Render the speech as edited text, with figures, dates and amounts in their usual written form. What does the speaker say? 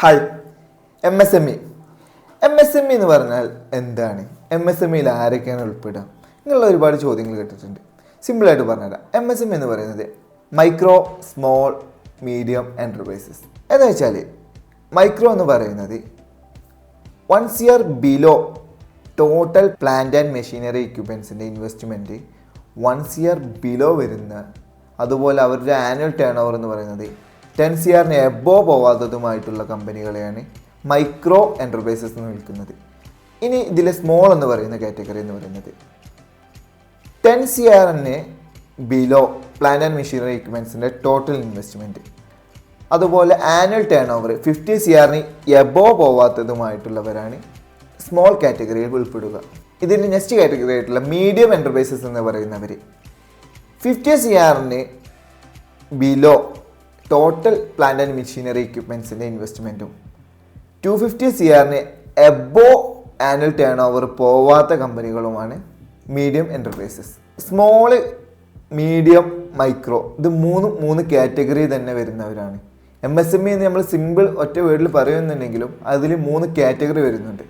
Hi. MSME എന്ന് പറഞ്ഞാൽ എന്താണ്? MSMEയിൽ ആരൊക്കെയാണ് ഉൾപ്പെടുക? ഇങ്ങനെയുള്ള ഒരുപാട് ചോദ്യങ്ങൾ കേട്ടിട്ടുണ്ട്. സിമ്പിളായിട്ട് പറഞ്ഞുതരാം. MSME എന്ന് പറയുന്നത് മൈക്രോ സ്മോൾ മീഡിയം എൻ്റർപ്രൈസസ് എന്ന് വെച്ചാൽ മൈക്രോ എന്ന് പറയുന്നത് 1 year below total plant and machinery എക്യുപ്മെൻസിൻ്റെ ഇൻവെസ്റ്റ്മെൻറ്റ് 1 year ബിലോ വരുന്ന, അതുപോലെ അവരുടെ ആനുവൽ ടേൺ ഓവർ എന്ന് പറയുന്നത് 10 CR എബോ പോവാത്തതുമായിട്ടുള്ള കമ്പനികളെയാണ് മൈക്രോ എൻ്റർപ്രൈസസ് എന്ന് വിളിക്കുന്നത്. ഇനി ഇതിലെ സ്മോൾ എന്ന് പറയുന്ന കാറ്റഗറി എന്ന് പറയുന്നത് 10 CR below plant and machinery എക്യുപ്മെൻസിൻ്റെ ടോട്ടൽ ഇൻവെസ്റ്റ്മെൻറ്റ്, അതുപോലെ annual turnover 50 CR above പോവാത്തതുമായിട്ടുള്ളവരാണ് സ്മോൾ കാറ്റഗറിയിൽ ഉൾപ്പെടുക. ഇതിൻ്റെ നെക്സ്റ്റ് കാറ്റഗറി ആയിട്ടുള്ള മീഡിയം എൻ്റർപ്രൈസസ് എന്ന് പറയുന്നവർ 50 CR below total plant and machinery എക്യുപ്മെൻസിൻ്റെ ഇൻവെസ്റ്റ്മെൻറ്റും 250 CR above annual turnover പോവാത്ത കമ്പനികളുമാണ് medium enterprises. Small, medium, micro, ഇത് മൂന്ന് കാറ്റഗറി തന്നെ വരുന്നവരാണ്. MSME എന്ന് നമ്മൾ സിമ്പിൾ ഒറ്റ വേർഡിൽ പറയുന്നുണ്ടെങ്കിലും അതിൽ 3 കാറ്റഗറി വരുന്നുണ്ട്.